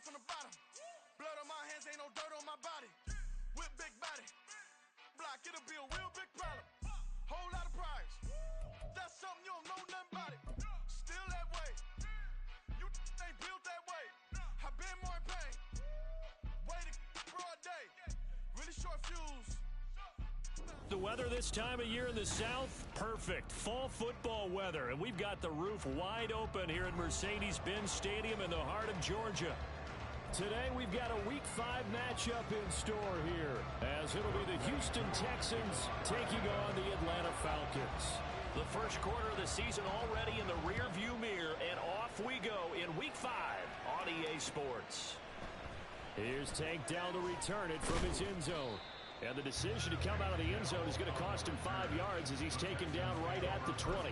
from the bottom. Blood on my hands, ain't no dirt on my body. Whip big body. Block, it'll be a real big problem. Whole lot of prize. That's something you don't know nothing about it. Still that way. You ain't built that way. I've been more in pain. Waited broad day. Really short fuse. The weather this time of year in the South, perfect. Fall football weather, and we've got the roof wide open here at Mercedes-Benz Stadium in the heart of Georgia. Today we've got a Week 5 matchup in store here, as it'll be the Houston Texans taking on the Atlanta Falcons. The first quarter of the season already in the rear-view mirror, and off we go in Week 5 on EA Sports. Here's Tank down to return it from his end zone. And the decision to come out of the end zone is going to cost him 5 yards as he's taken down right at the 20.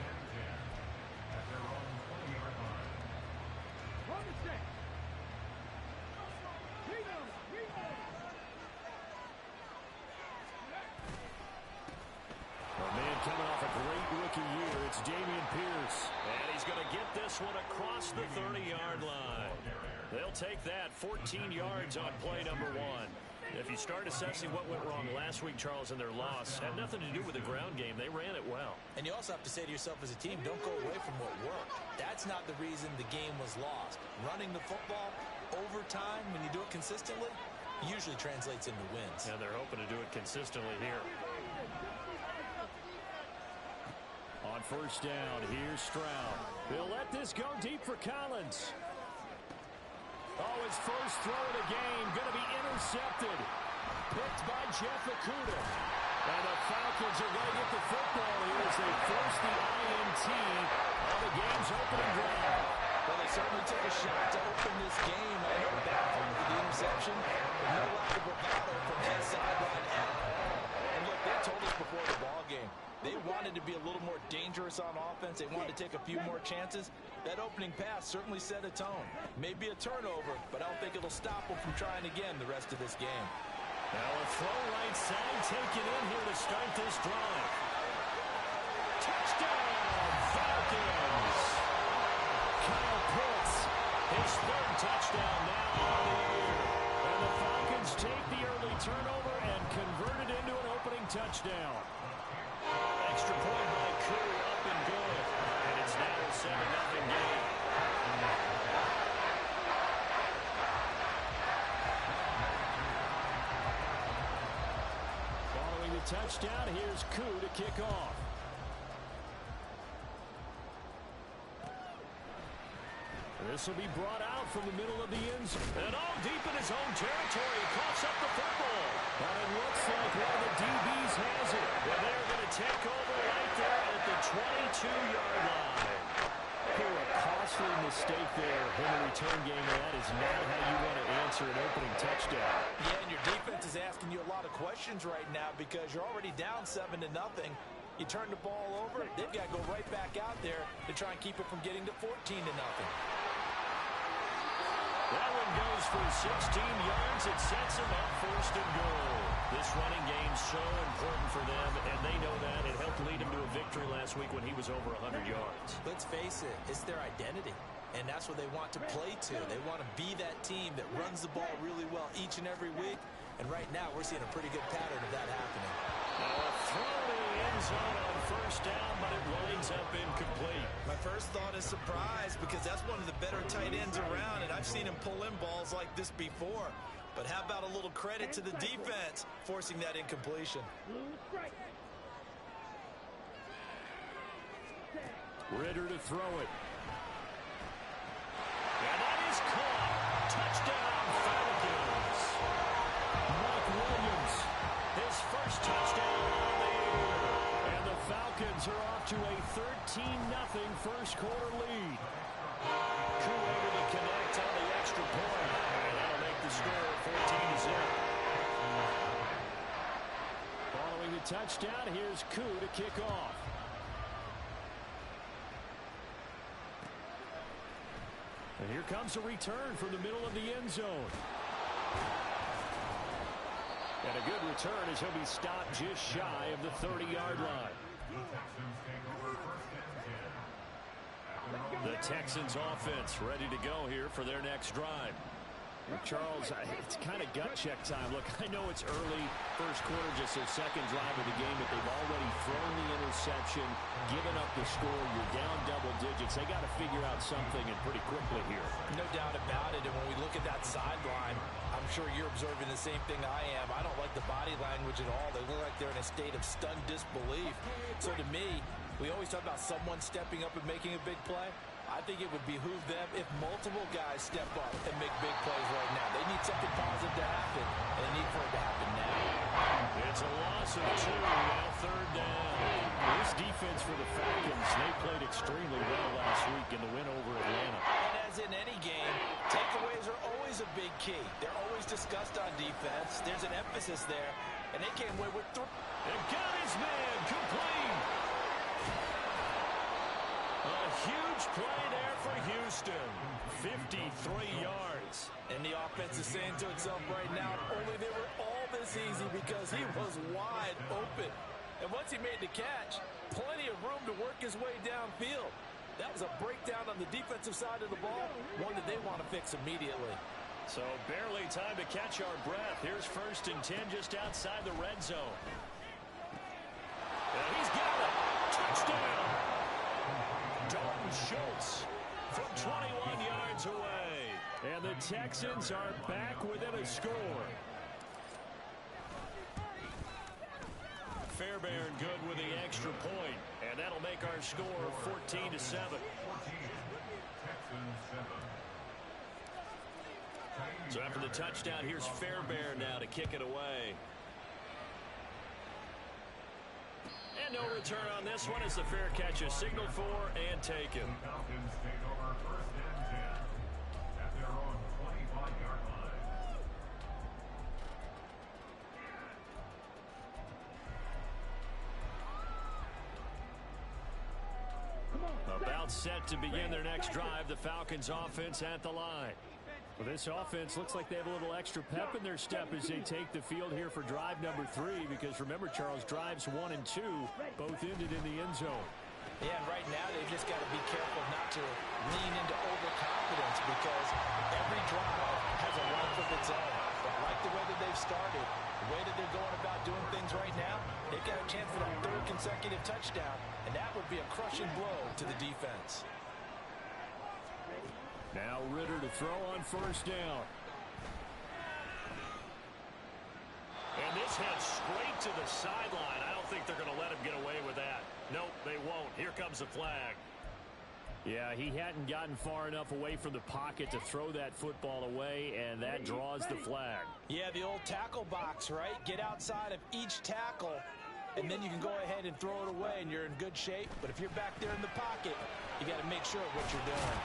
Coming off a great rookie year, it's Dameon Pierce. And he's going to get this one across the 30-yard line. They'll take that 14 yards on play number 1. If you start assessing what went wrong last week, Charles, in their loss, had nothing to do with the ground game. They ran it well. And you also have to say to yourself as a team, don't go away from what worked. That's not the reason the game was lost. Running the football over time, when you do it consistently, usually translates into wins. And they're hoping to do it consistently here. On first down, here's Stroud. They'll let this go deep for Collins. Oh, his first throw of the game going to be intercepted. Picked by Jeff Okudah. And the Falcons are going to get the football here as they force the INT on the game's opening drive. Well, they certainly took a shot to open this game. I know baffled with the interception, but no lack of bravado from that sideline at all. And look, they told us before the ball game, they wanted to be a little more dangerous on offense. They wanted to take a few more chances. That opening pass certainly set a tone. Maybe a turnover, but I don't think it'll stop them from trying again the rest of this game. Now a throw right side taken in here to start this drive. Touchdown, Falcons! Kyle Pitts, his third touchdown now on the year. And the Falcons take the early turnover and convert it into an opening touchdown. Extra point by Koo, up and good. And it's now a 7-0 game. Following the touchdown, here's Koo to kick off. This will be brought out from the middle of the end zone. And all deep in his own territory. He coughs up the football. But it looks like one of the DBs has it. And they're going to take over right there at the 22-yard line. A costly mistake there in the return game, and that is not how you want to answer an opening touchdown. Yeah, and your defense is asking you a lot of questions right now because you're already down 7-0. You turn the ball over, they've got to go right back out there to try and keep it from getting to 14-0. That one goes for 16 yards. It sets them up first and goal. This running game's so important for them, and they know that. It helped lead them to a victory last week when he was over 100 yards. Let's face it, it's their identity, and that's what they want to play to. They want to be that team that runs the ball really well each and every week, and right now we're seeing a pretty good pattern of that happening. Now a throw to the end zone on first down, but it winds up incomplete. My first thought is surprise because that's one of the better tight ends around, and I've seen him pull in balls like this before. But how about a little credit to the defense forcing that incompletion? Ritter to throw it. And that is caught. Touchdown, Falcons. Mike Williams, his first touchdown of the year. And the Falcons are off to a 13-0 first quarter lead. Koo able to connect on the extra point. And that'll make the score 14-0. Following the touchdown, here's Koo to kick off. And here comes a return from the middle of the end zone. And a good return as he'll be stopped just shy of the 30-yard line. The Texans offense ready to go here for their next drive. Charles, it's kind of gut check time. Look, I know it's early, first quarter, just their second drive of the game, but they've already thrown the interception, given up the score. You're down double digits. They got to figure out something, and pretty quickly here. No doubt about it, and when we look at that sideline, I'm sure you're observing the same thing I am. I don't like the body language at all. They look like they're in a state of stunned disbelief. So to me, we always talk about someone stepping up and making a big play. I think it would behoove them if multiple guys step up and make big plays right now. They need something positive to happen, and they need for it to happen now. It's a loss of 2, now third down. This defense for the Falcons, they played extremely well last week in the win over Atlanta. And as in any game, takeaways are always a big key. They're always discussed on defense. There's an emphasis there, and they came away with 3. And got his man complete. A huge play there for Houston. 53 yards. And the offense is saying to itself right now, only they were all this easy because he was wide open. And once he made the catch, plenty of room to work his way downfield. That was a breakdown on the defensive side of the ball, one that they want to fix immediately. So barely time to catch our breath. Here's 1st and 10 just outside the red zone. And he's got it. Touchdown. Dalton Schultz from 21 yards away. And the Texans are back within a score. Fairbairn good with the extra point, and that'll make our score 14-7. So after the touchdown, here's Fairbairn now to kick it away. And no return on this one as the fair catch is signaled for and taken. Falcons take over 1st and 10 at their own 25-yard line. About set to begin their next drive, the Falcons offense at the line. Well, this offense looks like they have a little extra pep in their step as they take the field here for drive number 3, because remember, Charles, drives 1 and 2 both ended in the end zone. Yeah, and right now they've just got to be careful not to lean into overconfidence, because every drive has a life of its own. But I like the way that they've started, the way that they're going about doing things right now. They've got a chance for that 3rd consecutive touchdown, and that would be a crushing blow to the defense. Now Ritter to throw on 1st down. And this heads straight to the sideline. I don't think they're going to let him get away with that. Nope, they won't. Here comes the flag. Yeah, he hadn't gotten far enough away from the pocket to throw that football away, and that draws the flag. Yeah, the old tackle box, right? Get outside of each tackle, and then you can go ahead and throw it away, and you're in good shape. But if you're back there in the pocket, you got to make sure of what you're doing.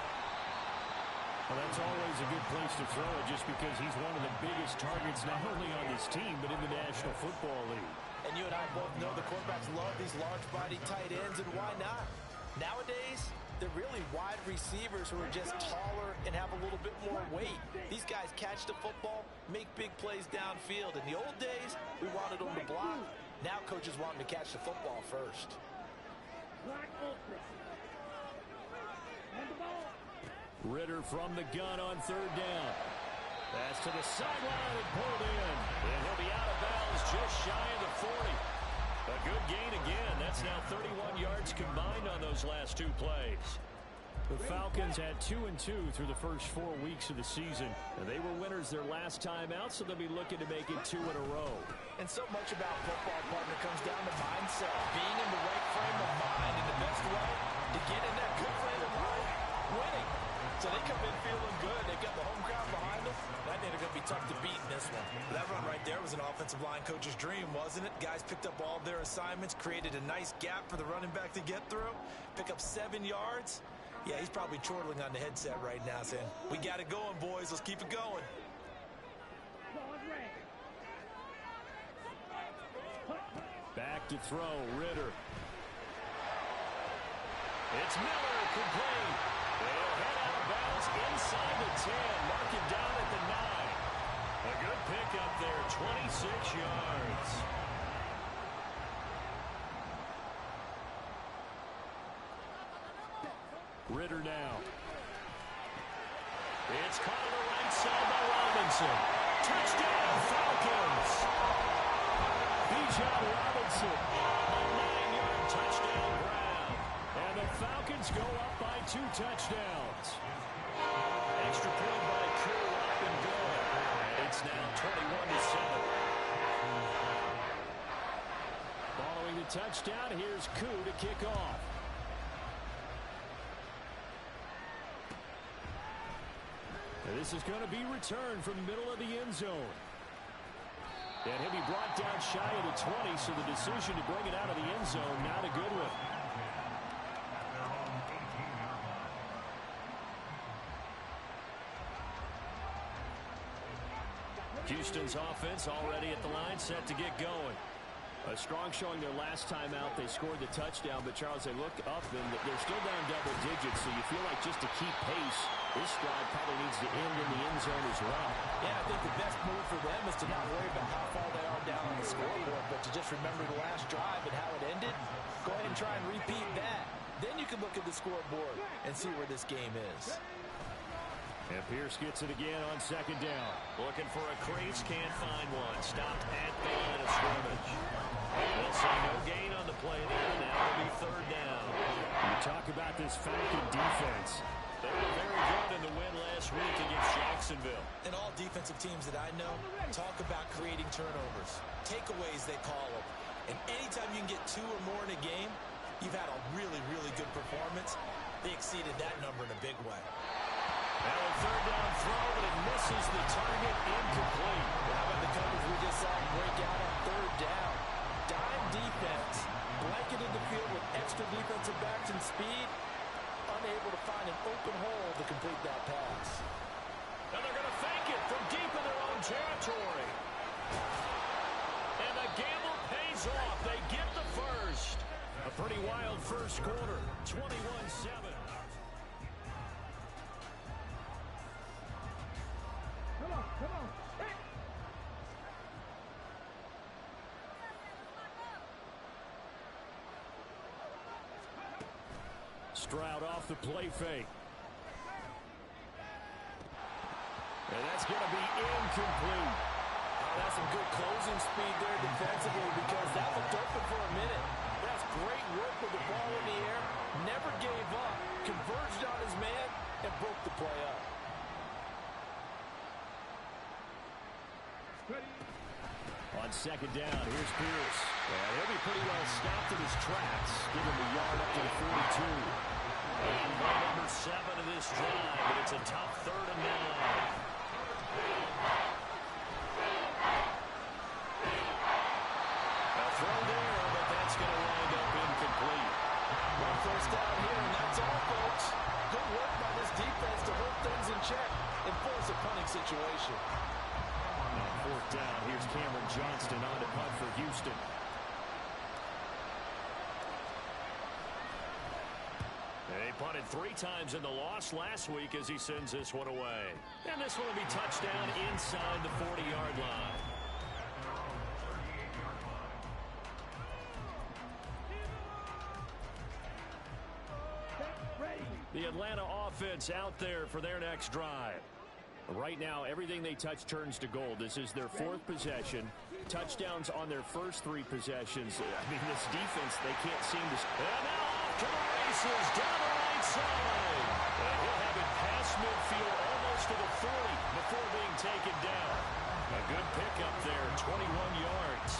Well, that's always a good place to throw it, just because he's one of the biggest targets not only on this team but in the National Football League. And you and I both know the quarterbacks love these large-body tight ends, and why not? Nowadays, they're really wide receivers who are just taller and have a little bit more weight. These guys catch the football, make big plays downfield. In the old days, we wanted them to block. Now coaches want them to catch the football first. Ritter from the gun on 3rd down. Pass to the sideline and pulled in. And he'll be out of bounds just shy of the 40. A good gain again. That's now 31 yards combined on those last 2 plays. The Falcons had 2 and 2 through the first 4 weeks of the season. And they were winners their last time out, so they'll be looking to make it 2 in a row. And so much about football, partner, comes down to mindset. Being in the right frame of mind in the best way to get in that good frame of mind, winning. So they come in feeling good. They've got the home crowd behind them. I think they're going to be tough to beat in this one. That run right there was an offensive line coach's dream, wasn't it? Guys picked up all their assignments, created a nice gap for the running back to get through, pick up 7 yards. Yeah, he's probably chortling on the headset right now saying, we got it going, boys. Let's keep it going. Back to throw, Ritter. It's Miller, complete. They'll head out of bounds inside the 10. Mark it down at the 9. A good pickup there, 26 yards. Ritter now. It's caught on the right side by Robinson. Touchdown, Falcons. Bijan Robinson, a 9-yard touchdown grab. And the Falcons go up by 2 touchdowns. Extra point by Koo, up and good. It's now 21-7. Following the touchdown, here's Koo to kick off. And this is going to be returned from the middle of the end zone. And he'll be brought down shy of the 20, so the decision to bring it out of the end zone, not a good one. Houston's offense already at the line, set to get going. A strong showing their last time out. They scored the touchdown, but Charles, they look up and they're still down double digits, so you feel like just to keep pace, this drive probably needs to end in the end zone as well. Yeah, I think the best move for them is to not worry about how far they are down on the scoreboard, but to just remember the last drive and how it ended. Go ahead and try and repeat that. Then you can look at the scoreboard and see where this game is. And Pierce gets it again on second down. Looking for a crease, can't find one. Stopped at the line of scrimmage. They'll say no gain on the play there. Now it'll be third down. You talk about this Falcon defense. They were very good in the win last week against Jacksonville. And all defensive teams that I know talk about creating turnovers. Takeaways, they call them. And anytime you can get 2 or more in a game, you've had a really, really good performance. They exceeded that number in a big way. Now a third down throw, but it misses the target, incomplete. How about the coverage we just saw break out on third down? Dime defense, blanketed the field with extra defensive backs and speed, unable to find an open hole to complete that pass. And they're going to fake it from deep in their own territory. And the gamble pays off. They get the first. A pretty wild first quarter, 21-7. Stroud off the play fake. And that's going to be incomplete. Oh, that's some good closing speed there defensively because that looked open for a minute. That's great work with the ball in the air. Never gave up. Converged on his man and broke the play up. On second down, here's Pierce. And he'll be pretty well stopped in his tracks. Give him a yard up to the 42. And play number 7 of this drive, but it's a tough 3rd and 9. A throw there, but that's going to wind up incomplete. One first down here, and that's all, folks. Good work by this defense to hold things in check and force a punting situation. On 4th down, here's Cameron Johnston on to punt for Houston. They punted 3 times in the loss last week as he sends this one away. And this one will be touchdown inside the 40-yard line. The Atlanta offense out there for their next drive. Right now, everything they touch turns to gold. This is their 4th possession. Touchdowns on their first 3 possessions. I mean, this defense, they can't seem to... And now off to the races, down the right side. And he'll have it past midfield, almost to the 40 before being taken down. A good pickup there, 21 yards.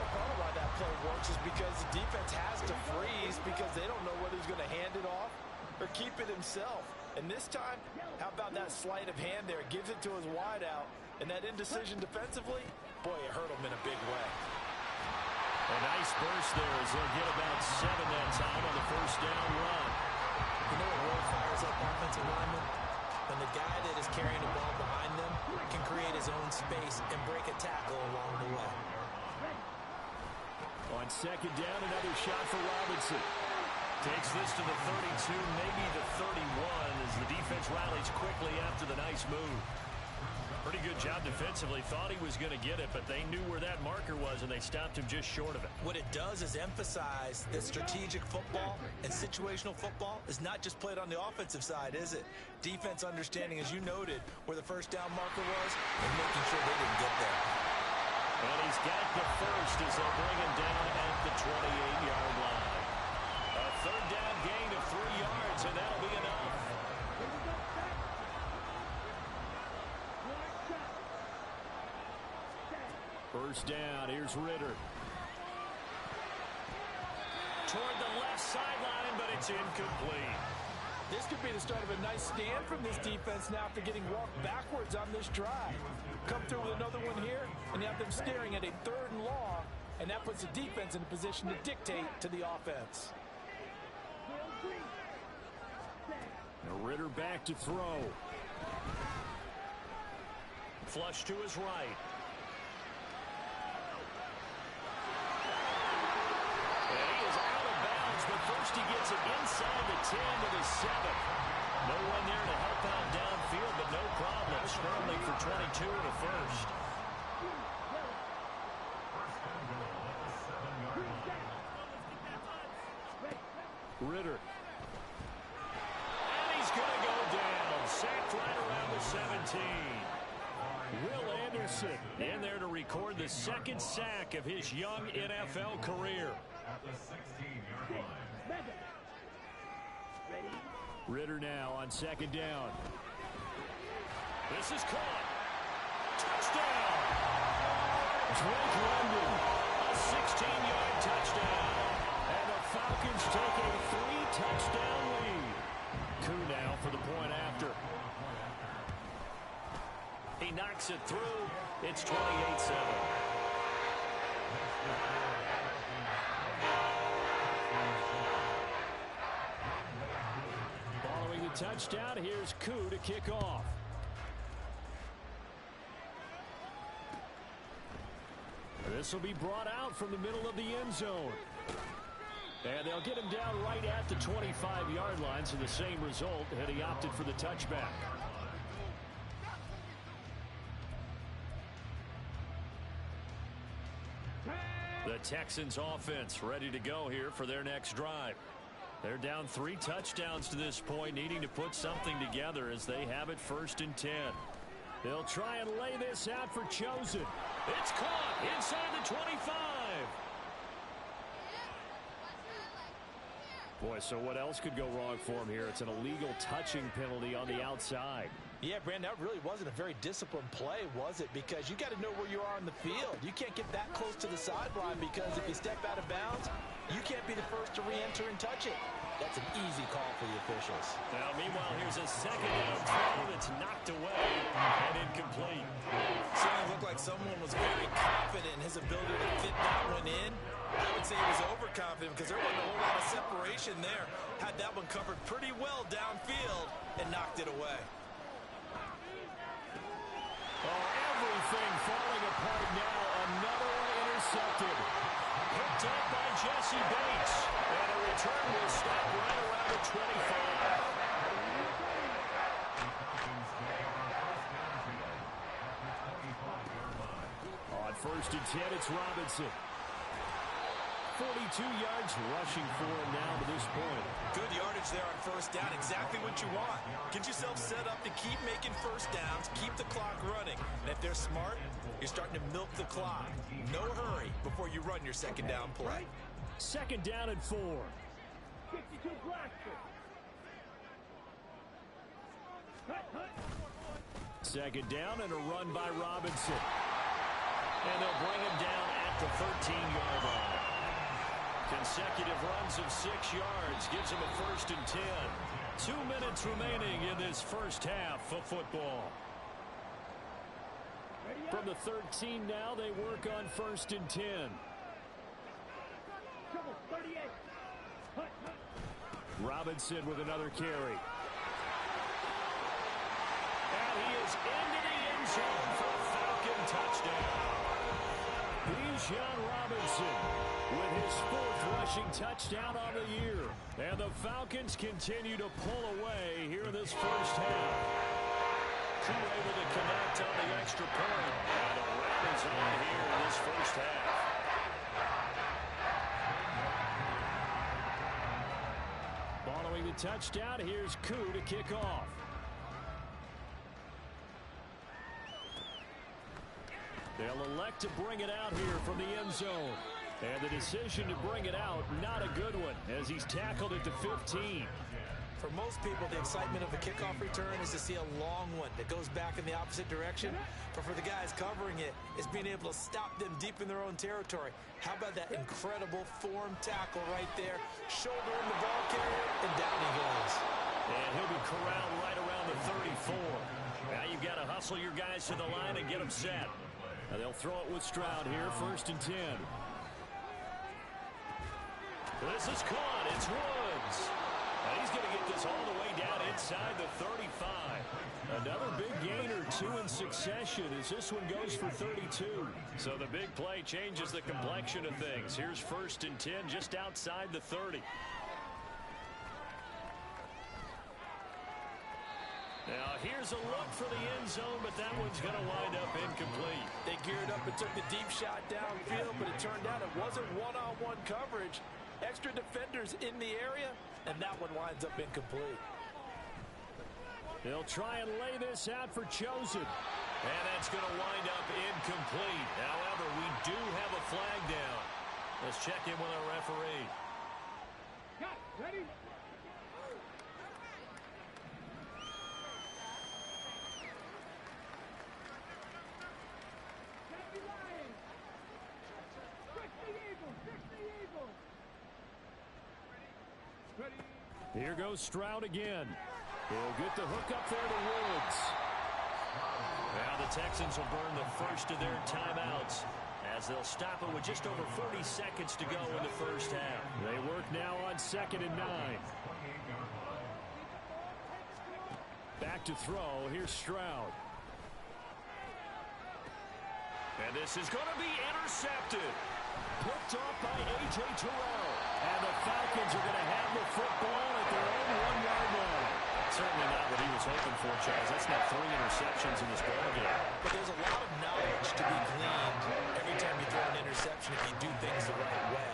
Well, part of why that play works is because the defense has to freeze because they don't know whether he's going to hand it off or keep it himself. And this time, how about that sleight of hand there? Gives it to his wideout. And that indecision defensively, boy, it hurt him in a big way. A nice burst there as they'll get about 7 that time on the first down run. You know what really fires up offensive linemen? When the guy that is carrying the ball behind them can create his own space and break a tackle along the way. On second down, another shot for Robinson. Takes this to the 32, maybe the 31, as the defense rallies quickly after the nice move. Pretty good job defensively. Thought he was going to get it, but they knew where that marker was, and they stopped him just short of it. What it does is emphasize that strategic football and situational football is not just played on the offensive side, is it? Defense understanding, as you noted, where the first down marker was and making sure they didn't get there. And he's got the first as they'll bring him down at the 28-yard line. A third down gain of 3 yards, and that'll be enough. First down, here's Ritter. Toward the left sideline, but it's incomplete. This could be the start of a nice stand from this defense now after getting walked backwards on this drive. Come through with another one here, and you have them staring at a 3rd and long, and that puts the defense in a position to dictate to the offense. Now Ritter back to throw. Flush to his right. But first he gets it inside the 10 to the 7. No one there to help out downfield, but no problem. Scrambling for 22 and a first. Ritter. And he's going to go down. Sacked right around the 17. Will Anderson in there to record the 2nd sack of his young NFL career. At the 16-yard line. Ritter now on 2nd down. This is caught. Touchdown! Drake London, a 16-yard touchdown. And the Falcons take a 3-touchdown lead. Koo now for the point after. He knocks it through. It's 28-7. Following the touchdown, here's Koo to kick off. This will be brought out from the middle of the end zone. And they'll get him down right at the 25-yard line, so the same result, and he opted for the touchback. The Texans offense ready to go here for their next drive. They're down 3 touchdowns to this point, needing to put something together as they have it 1st and 10. They'll try and lay this out for Chosen. It's caught inside the 25. Boy, so what else could go wrong for him here? It's an illegal touching penalty on the outside. Yeah, Brandon, that really wasn't a very disciplined play, was it? Because you got to know where you are on the field. You can't get that close to the sideline because if you step out of bounds, you can't be the first to re-enter and touch it. That's an easy call for the officials. Now, meanwhile, here's a 2nd down throw that's knocked away and incomplete. Certainly looked like someone was very confident in his ability to fit that one in. I would say he was overconfident because there wasn't a whole lot of separation there. Had that one covered pretty well downfield and knocked it away. Oh, everything falling apart now. Another one intercepted. Picked up by Jesse Bates. And a return will stop right around the 25. On 1st and 10, it's Robinson. 42 yards rushing for him now to this point. Good yardage there on 1st down. Exactly what you want. Get yourself set up to keep making 1st downs, keep the clock running. And if they're smart, you're starting to milk the clock. No hurry before you run your 2nd down play. 2nd down and 4. 52 blaster. 2nd down and a run by Robinson. And they'll bring him down at the 13-yard line. Consecutive runs of 6 yards gives him a 1st and 10. 2 minutes remaining in this first half of football. From the 13 now, they work on 1st and 10. Robinson with another carry. And he is into the end zone for a Falcon touchdown. Bijan Robinson with his 4th rushing touchdown on the year. And the Falcons continue to pull away here in this first half. Two able to connect on the extra point. And a wrap is on here in this first half. Following the touchdown, here's Koo to kick off. They'll elect to bring it out here from the end zone. And the decision to bring it out, not a good one, as he's tackled it to 15. For most people, the excitement of a kickoff return is to see a long one that goes back in the opposite direction. But for the guys covering it, it's being able to stop them deep in their own territory. How about that incredible form tackle right there? Shoulder in the ball carrier, and down he goes. And he'll be corralled right around the 34. Now you've got to hustle your guys to the line and get them set. Now they'll throw it with Stroud here, 1st and 10. This is caught. It's Woods. And he's going to get this all the way down inside the 35. Another big gainer, 2 in succession, as this one goes for 32. So the big play changes the complexion of things. Here's 1st and 10 just outside the 30. Now here's a look for the end zone, but that one's going to wind up incomplete. They geared up and took the deep shot downfield, but it turned out it wasn't one-on-one coverage. Extra defenders in the area, and that one winds up incomplete. They'll try and lay this out for Chosen. And that's going to wind up incomplete. However, we do have a flag down. Let's check in with our referee. Got ready. Here goes Stroud again. He'll get the hook up there to Woods. Now the Texans will burn the first of their timeouts as they'll stop it with just over 40 seconds to go in the first half. They work now on 2nd and 9. Back to throw. Here's Stroud. And this is going to be intercepted. Picked off by A.J. Terrell. And the Falcons are going to have the football at their own 1-yard line. Certainly not what he was hoping for, Charles. That's not 3 interceptions in this ballgame. But there's a lot of knowledge to be gleaned every time you throw an interception if you do things the right way.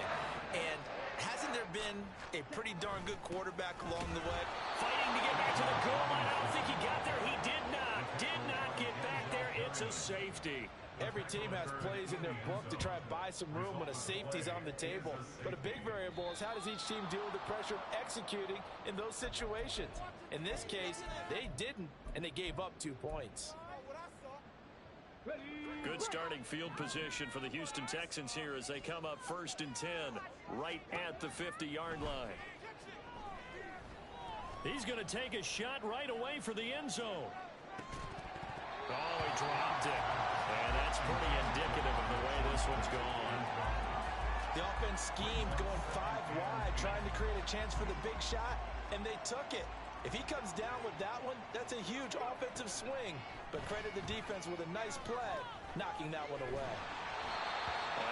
And hasn't there been a pretty darn good quarterback along the way? Fighting to get back to the goal line. I don't think he got there. He did not. Did not get back there. It's a safety. Every team has plays in their book to try and buy some room when a safety's on the table. But a big variable is how does each team deal with the pressure of executing in those situations. In this case, they didn't, and they gave up 2 points. Good starting field position for the Houston Texans here as they come up 1st and 10 right at the 50-yard line. He's going to take a shot right away for the end zone. Oh, he dropped it. And that's pretty indicative of the way this one's gone. The offense schemed going 5 wide, trying to create a chance for the big shot, and they took it. If he comes down with that one, that's a huge offensive swing. But credit the defense with a nice play, knocking that one away.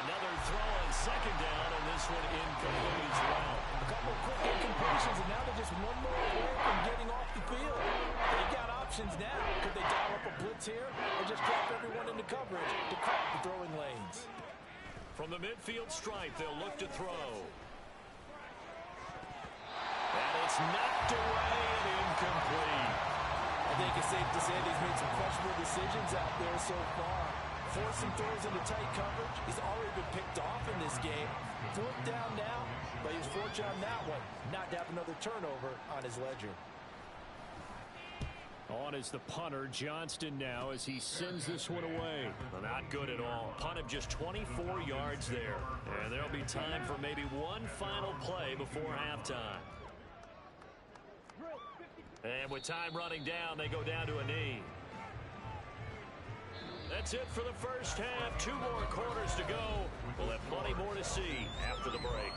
Another throw on 2nd down, and this one incomplete as well. A couple of quick incompletions, and now they're just one more away from getting off the field. They've got options now. Could they dial up a blitz here or just drop everyone into coverage to crack the throwing lanes? From the midfield stripe, they'll look to throw. And it's knocked away and incomplete. I think it's safe to say that he's made some questionable decisions out there so far. Forcing throws into tight coverage. He's already been picked off in this game. 4th down now, but he was fortunate on that one not to have another turnover on his ledger. On is the punter, Johnston, now as he sends this one away. Not good at all. Punt of just 24 yards there. And there'll be time for maybe one final play before halftime. And with time running down, they go down to a knee. That's it for the first half. 2 more quarters to go. We'll have plenty more to see after the break.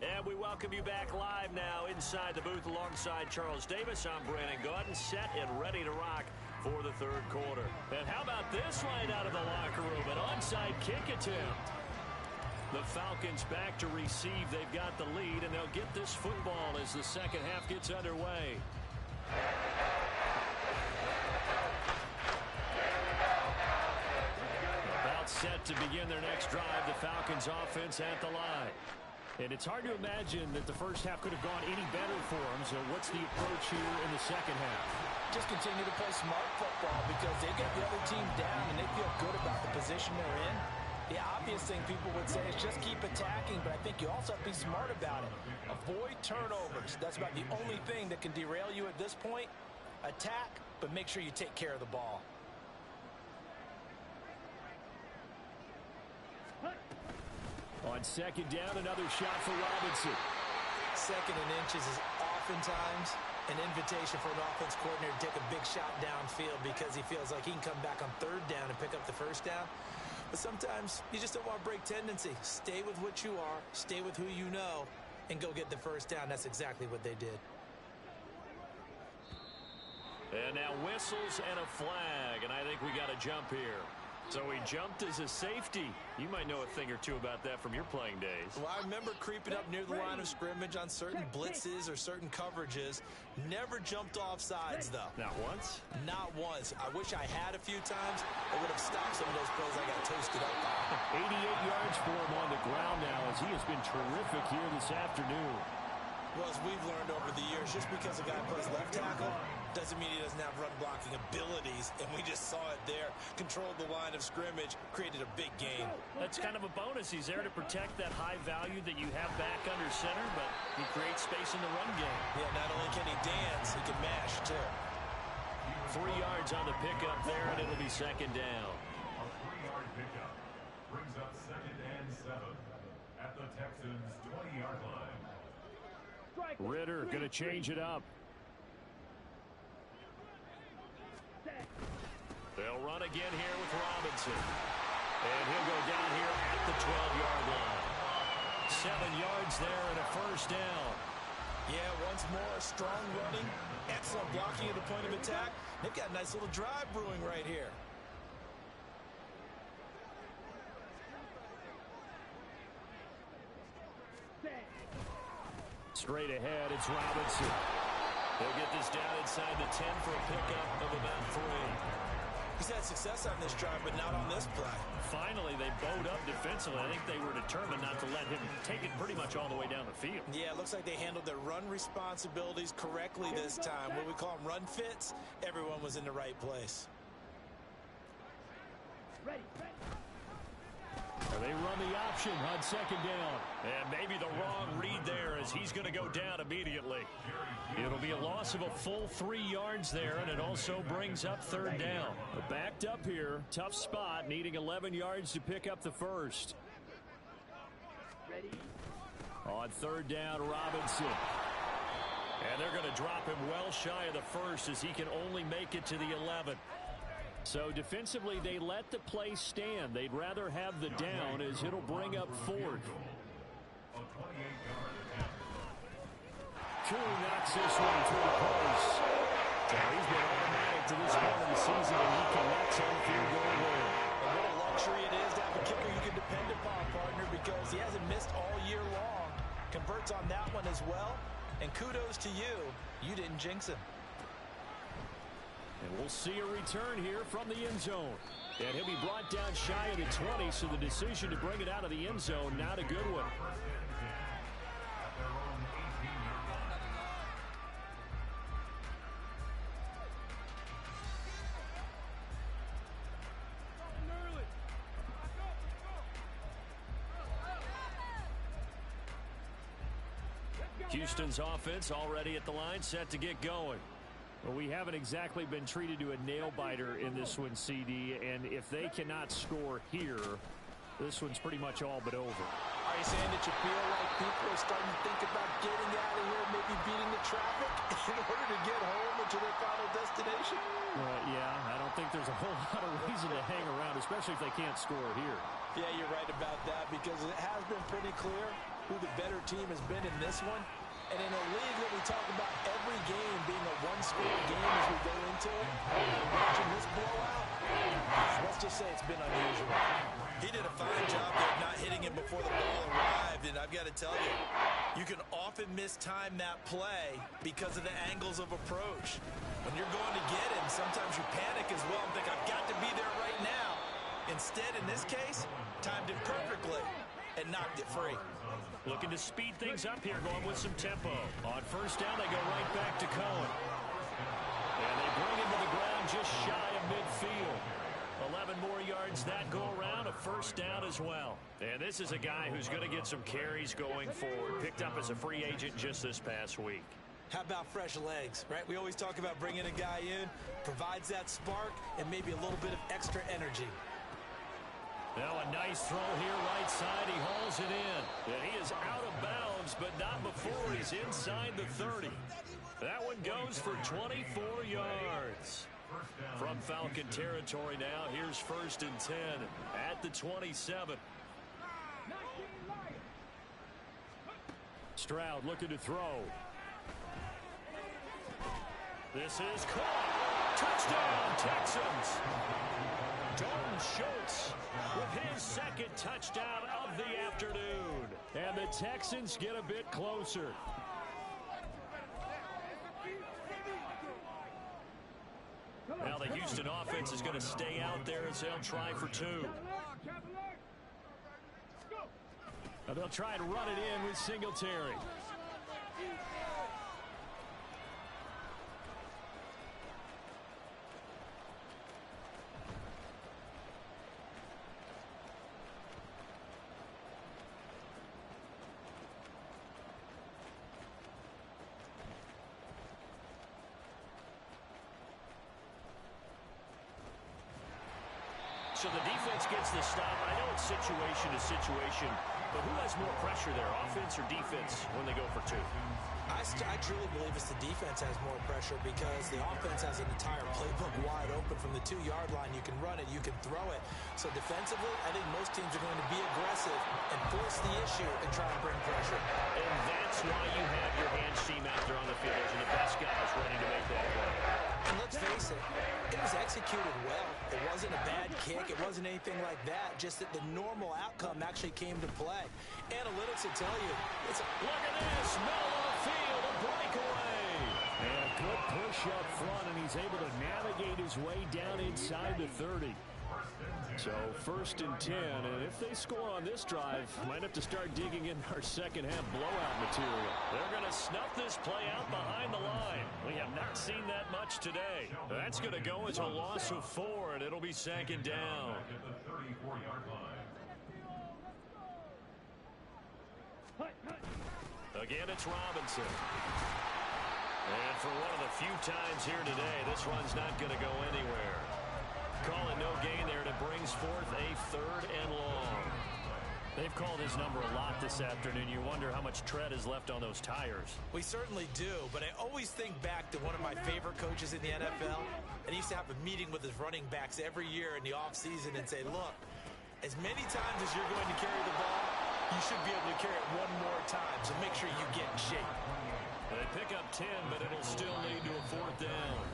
And we welcome you back live now inside the booth alongside Charles Davis. I'm Brandon Gaudin, set and ready to rock for the third quarter. And how about this right out of the locker room? An onside kick attempt. The Falcons back to receive. They've got the lead, and they'll get this football as the second half gets underway. About set to begin their next drive. The Falcons offense at the line. And it's hard to imagine that the first half could have gone any better for them. So what's the approach here in the second half? Just continue to play smart football because they get the other team down and they feel good about the position they're in. The obvious thing people would say is just keep attacking, but I think you also have to be smart about it. Avoid turnovers. That's about the only thing that can derail you at this point. Attack, but make sure you take care of the ball. On second down, another shot for Robinson. Second and inches is oftentimes an invitation for an offense coordinator to take a big shot downfield because he feels like he can come back on third down and pick up the first down. But sometimes you just don't want to break tendency. Stay with what you are, stay with who you know, and go get the first down. That's exactly what they did. And now whistles and a flag, and I think we got a jump here. So he jumped as a safety. You might know a thing or two about that from your playing days. Well, I remember creeping up near the line of scrimmage on certain blitzes or certain coverages. Never jumped off sides, though. Not once? Not once. I wish I had a few times. It would have stopped some of those plays I got toasted up on. 88 yards for him on the ground now as he has been terrific here this afternoon. Well, as we've learned over the years, just because a guy plays left tackle doesn't mean he doesn't have run-blocking abilities, and we just saw it there. Controlled the line of scrimmage, created a big gain. That's kind of a bonus. He's there to protect that high value that you have back under center, but he creates space in the run game. Yeah, not only can he dance, he can mash, too. 3 yards on the pickup there, and it'll be second down. A 3-yard pickup brings up 2nd and 7 at the Texans' 20-yard line. Ritter going to change it up. They'll run again here with Robinson. And he'll go down here at the 12-yard line. 7 yards there and a first down. Yeah, once more, strong running, excellent blocking at the point of attack. They've got a nice little drive brewing right here. Straight ahead, it's Robinson. They'll get this down inside the 10 for a pickup of about 3. He's had success on this drive, but not on this play. Finally, they bowed up defensively. I think they were determined not to let him take it pretty much all the way down the field. Yeah, it looks like they handled their run responsibilities correctly this time. What we call them run fits, everyone was in the right place. Ready. They run the option on second down. And maybe the wrong read there as he's going to go down immediately. It'll be a loss of a full 3 yards there, and it also brings up third down. Backed up here, tough spot, needing 11 yards to pick up the first. Ready. On third down, Robinson. And they're going to drop him well shy of the first as he can only make it to the 11. So defensively, they let the play stand. They'd rather have the down as it'll bring up fourth. Koo knocks this one through the post. So he's been automatic to this point of the season, and he connects on the field goal there. And what a luxury it is to have a kicker you can depend upon, partner, because he hasn't missed all year long. Converts on that one as well. And kudos to you. You didn't jinx him. And we'll see a return here from the end zone. And he'll be brought down shy of the 20, so the decision to bring it out of the end zone, not a good one. Houston's offense already at the line, set to get going. Well, we haven't exactly been treated to a nail-biter in this one, CD, and if they cannot score here, this one's pretty much all but over. Are you saying that you feel like people are starting to think about getting out of here, maybe beating the traffic in order to get home or to their final destination? Yeah, I don't think there's a whole lot of reason to hang around, especially if they can't score here. Yeah, you're right about that because it has been pretty clear who the better team has been in this one. And in a league that we talk about every game being a one-score game as we go into it, let's just say it's been unusual. He did a fine job there of not hitting him before the ball arrived, and I've got to tell you, you can often mistime that play because of the angles of approach. When you're going to get him, sometimes you panic as well and think, I've got to be there right now. Instead, in this case, timed it perfectly and knocked it free. Looking to speed things up here, going with some tempo. On first down, they go right back to Cohen. And they bring him to the ground just shy of midfield. 11 more yards that go around, a first down as well. And this is a guy who's going to get some carries going forward. Picked up as a free agent just this past week. How about fresh legs, right? We always talk about bringing a guy in, provides that spark, and maybe a little bit of extra energy. Now a nice throw here, right side. He hauls it in. And he is out of bounds, but not before he's inside the 30. That one goes for 24 yards. From Falcon territory now, here's 1st and 10 at the 27. Stroud looking to throw. This is caught. Touchdown, Texans. Dalton Schultz with his second touchdown of the afternoon. And the Texans get a bit closer. Now the Houston offense is going to stay out there as they'll try for 2. Now they'll try and run it in with Singletary. So the defense gets the stop. I know it's situation to situation, but who has more pressure there, offense or defense, when they go for 2? I truly believe it's the defense has more pressure because the offense has an entire playbook wide open from the 2-yard line. You can run it, you can throw it. So defensively, I think most teams are going to be aggressive and force the issue and try and bring pressure. And that's why you have your hands team out there on the field. Those are the best guys ready to make that play. And let's face it, it was executed well. It wasn't a bad kick. It wasn't anything like that. Just that the normal outcome actually came to play. Analytics will tell you. Look at this. Middle of the field, a breakaway. And a good push up front, and he's able to navigate his way down inside the 30. So 1st and 10, and if they score on this drive, might have to start digging in our second half blowout material. They're going to snuff this play out behind the line. We have not seen that much today. That's going to go as a loss of 4, and it'll be 2nd down. Again, it's Robinson. And for one of the few times here today, this run's not going to go anywhere. Call it no gain there, and it brings forth a 3rd and long. They've called his number a lot this afternoon. You wonder how much tread is left on those tires. We certainly do, but I always think back to one of my favorite coaches in the NFL, and he used to have a meeting with his running backs every year in the offseason and say, look, as many times as you're going to carry the ball, you should be able to carry it one more time, so make sure you get in shape. They pick up 10, but it'll still lead to a 4th down.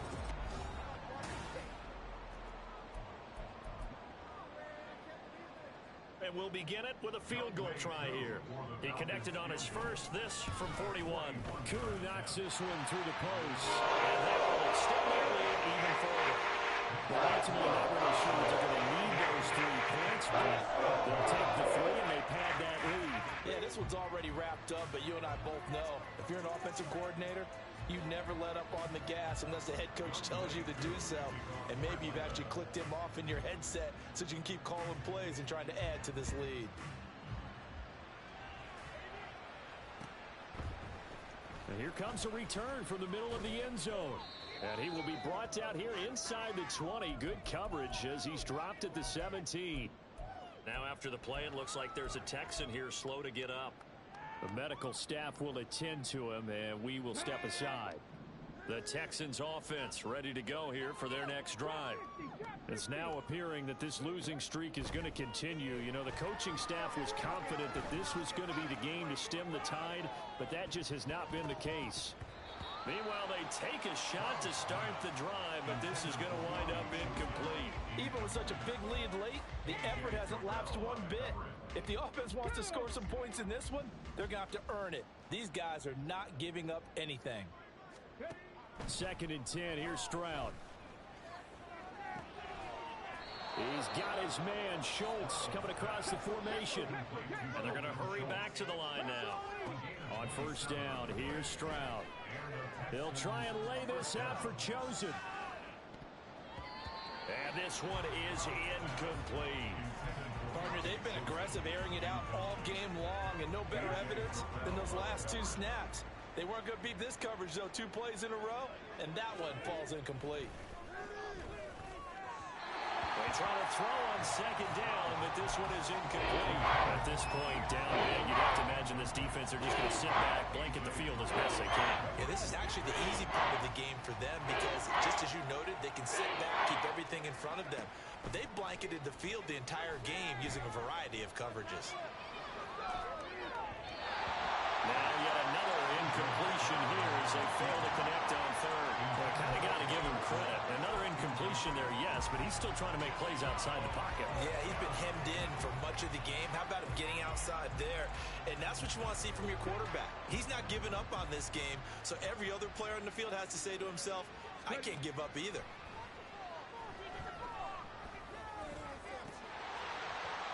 And we'll begin it with a field goal try here. He connected on his first, this from 41. Koo knocks this one through the post. And that will extend their lead even further. Well, ultimately, not really sure that they're going to need those 3 points, but they'll take the 3 and they pad that lead. Yeah, this one's already wrapped up, but you and I both know if you're an offensive coordinator, you never let up on the gas unless the head coach tells you to do so. And maybe you've actually clicked him off in your headset so you can keep calling plays and trying to add to this lead. And here comes a return from the middle of the end zone. And he will be brought down here inside the 20. Good coverage as he's dropped at the 17. Now after the play, it looks like there's a Texan here slow to get up. The medical staff will attend to him, and we will step aside. The Texans offense ready to go here for their next drive. It's now appearing that this losing streak is going to continue. You know, the coaching staff was confident that this was going to be the game to stem the tide, but that just has not been the case. Meanwhile, they take a shot to start the drive, but this is going to wind up incomplete. Even with such a big lead late, the effort hasn't lapsed one bit. If the offense wants to score some points in this one, they're going to have to earn it. These guys are not giving up anything. 2nd and 10. Here's Stroud. He's got his man, Schultz, coming across the formation. And they're going to hurry back to the line now. On 1st down, here's Stroud. He'll try and lay this out for Chosen. And this one is incomplete. Partner, they've been aggressive, airing it out all game long, and no better evidence than those last 2 snaps. They weren't going to beat this coverage, though, 2 plays in a row, and that one falls incomplete. They try to throw on 2nd down, but this one is incomplete. At this point, down big, you'd have to imagine this defense are just going to sit back, blanket the field as best they can. Yeah, this is actually the easy part of the game for them because, just as you noted, they can sit back, keep everything in front of them. But they've blanketed the field the entire game using a variety of coverages. Now yet another incompletion here as they fail to connect on 3rd. Well, kind of got to give him credit. Another incompletion there, yes, but he's still trying to make plays outside the pocket. Yeah, he's been hemmed in for much of the game. How about him getting outside there? And that's what you want to see from your quarterback. He's not giving up on this game, so every other player on the field has to say to himself, I can't give up either.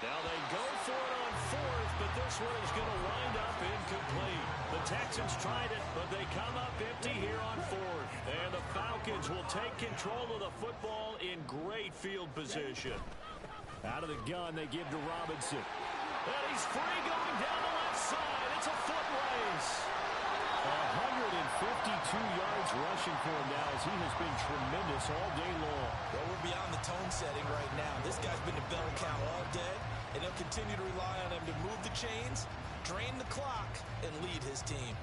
Now they go for it on 4th, but this one is going to wind up incomplete. The Texans tried it, but they come up empty here on 4th. And the Falcons will take control of the football in great field position. Out of the gun, they give to Robinson. And he's free going down the left side. It's a foot race. 152 yards rushing for him now as he has been tremendous all day long. Well, we're beyond the tone setting right now. This guy's been a bell cow all day, and he'll continue to rely on him to move the chains, drain the clock, and lead his team.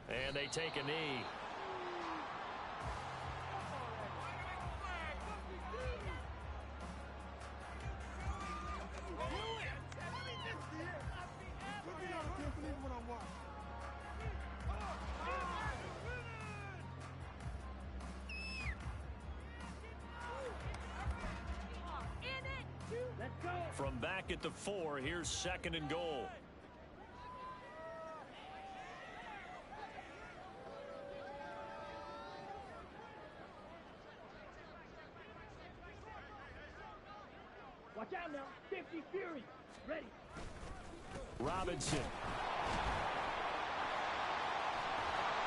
And they take a knee. From back at the 4, here's 2nd and goal. Watch out now. 50 Fury. Ready. Robinson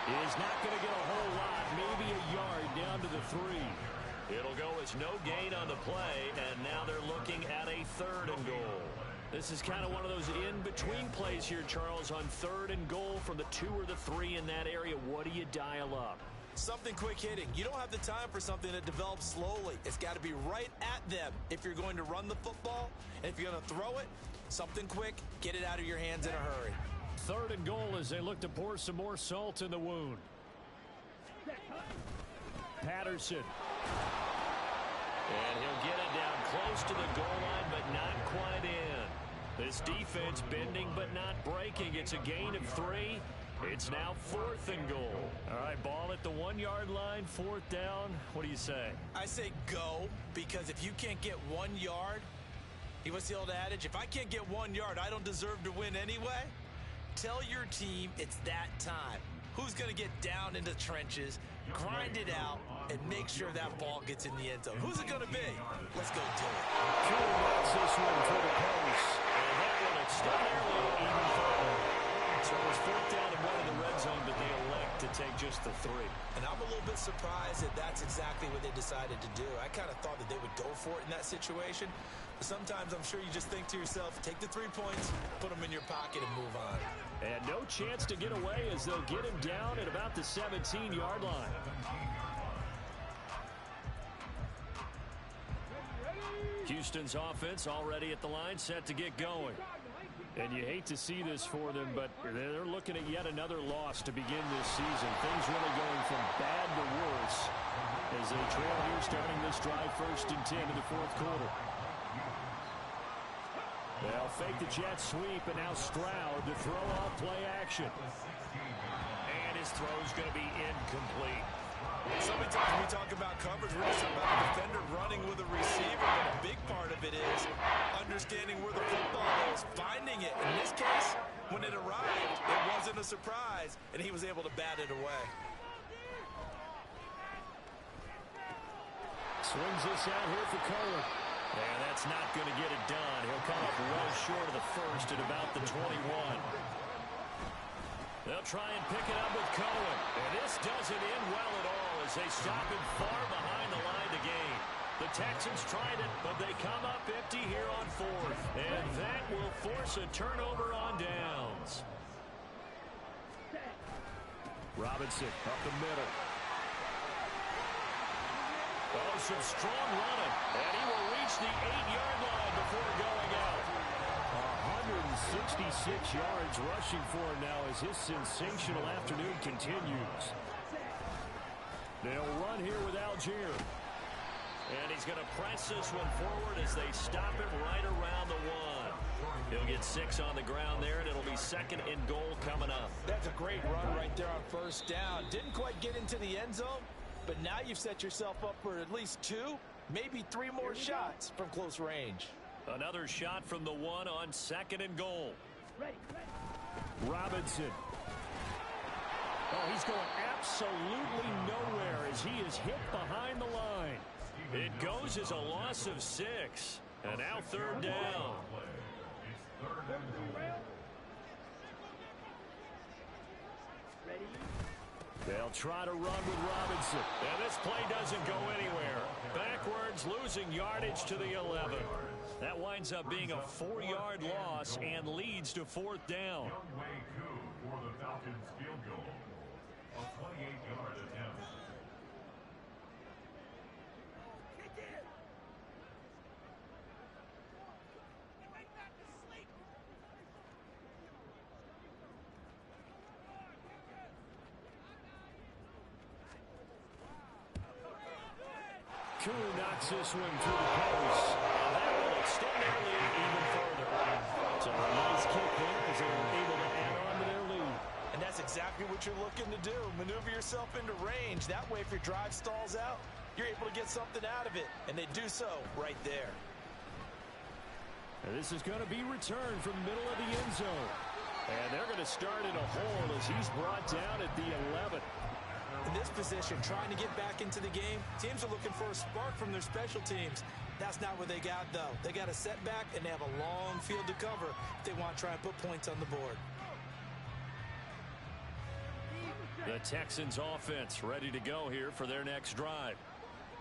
is not going to get a whole lot, maybe a yard down to the 3. It'll go as no gain on the play, and now they're looking at a 3rd and goal. This is kind of one of those in-between plays here, Charles, on 3rd and goal from the 2 or the 3 in that area. What do you dial up? Something quick hitting. You don't have the time for something that develops slowly. It's got to be right at them if you're going to run the football. And if you're going to throw it, something quick, get it out of your hands in a hurry. 3rd and goal as they look to pour some more salt in the wound. Patterson. And he'll get it down close to the goal line, but not quite in. This defense bending but not breaking. It's a gain of 3. It's now 4th and goal. All right, ball at the 1-yard line, 4th down. What do you say? I say go, because if you can't get 1 yard, what's the old adage? If I can't get 1 yard, I don't deserve to win anyway. Tell your team it's that time. Who's going to get down into the trenches, grind it out, and make sure that ball gets in the end zone? Who's it going to be? Let's go do it. Drew wants this one for the post. And that one extended even further. So it was 4th down and 1 in the red zone, but they elect to take just the 3. And I'm a little bit surprised that that's exactly what they decided to do. I kind of thought that they would go for it in that situation. But sometimes I'm sure you just think to yourself, take the 3 points, put them in your pocket, and move on. And no chance to get away as they'll get him down at about the 17-yard line. Houston's offense already at the line, set to get going. And you hate to see this for them, but they're looking at yet another loss to begin this season. Things really going from bad to worse as they trail here starting this drive 1st and 10 in the 4th quarter. They'll fake the jet sweep, and now Stroud to throw off play action. And his throw is going to be incomplete. So many times when we talk about coverage, we're just talking about a defender running with a receiver, but a big part of it is understanding where the football is, finding it. In this case, when it arrived, it wasn't a surprise, and he was able to bat it away. Swings this out here for Cohen. And that's not going to get it done. He'll come up well short of the first at about the 21. They'll try and pick it up with Cohen. And this doesn't end well at all as they stop him far behind the line to gain. The Texans tried it, but they come up empty here on 4th. And that will force a turnover on downs. Robinson up the middle. Oh, some strong running. And he will reach the 8-yard line before going out. 166 yards rushing for him now as his sensational afternoon continues. They'll run here with Algier. And he's going to press this one forward as they stop him right around the 1. He'll get 6 on the ground there, and it'll be 2nd and goal coming up. That's a great run right there on 1st down. Didn't quite get into the end zone, but now you've set yourself up for at least 2, maybe 3 more shots from close range. Another shot from the 1 on 2nd and goal. Robinson. Oh, he's going absolutely nowhere as he is hit behind the line. It goes as a loss of 6. And now 3rd down. They'll try to run with Robinson. And this play doesn't go anywhere. Backwards, losing yardage to the 11. That winds up being a 4-yard loss and leads to 4th down. For the Falcons field goal. A 28-yard attempt. Koo knocks this one through the post. And that will extend their lead even further. So a nice kick there as they're able to add on to their lead. And that's exactly what you're looking to do. Maneuver yourself into range. That way, if your drive stalls out, you're able to get something out of it. And they do so right there. And this is going to be returned from the middle of the end zone. And they're going to start in a hole as he's brought down at the 11. In this position, trying to get back into the game, teams are looking for a spark from their special teams. That's not what they got, though. They got a setback, and they have a long field to cover if they want to try and put points on the board. The Texans offense ready to go here for their next drive.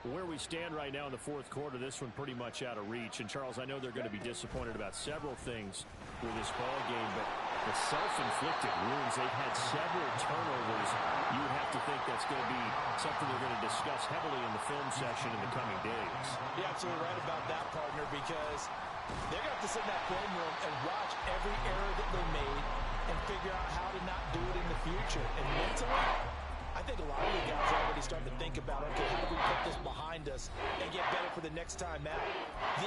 Where we stand right now in the 4th quarter, this one pretty much out of reach. And, Charles, I know they're going to be disappointed about several things with this ball game, but the self-inflicted wounds, they've had several turnovers. You would have to think that's going to be something they're going to discuss heavily in the film session in the coming days. You're absolutely right about that, partner, because they're going to have to sit in that film room and watch every error that they made and figure out how to not do it in the future. And mentally, I think a lot of the guys are already starting to think about, okay, how do we put this behind us and get better for the next time out?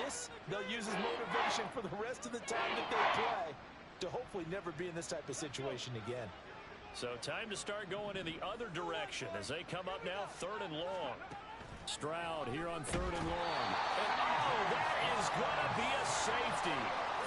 This, they'll use as motivation for the rest of the time that they play to hopefully never be in this type of situation again. So time to start going in the other direction as they come up now 3rd and long. Stroud here on 3rd and long. And oh, that is going to be a safety.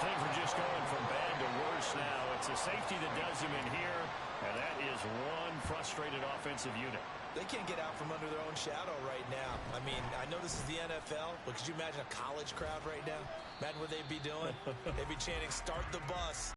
Things are just going from bad to worse now. It's a safety that does him in here, and that is one frustrated offensive unit. They can't get out from under their own shadow right now. I mean, I know this is the NFL, but could you imagine a college crowd right now? Imagine what they'd be doing. They'd be chanting, "Start the bus."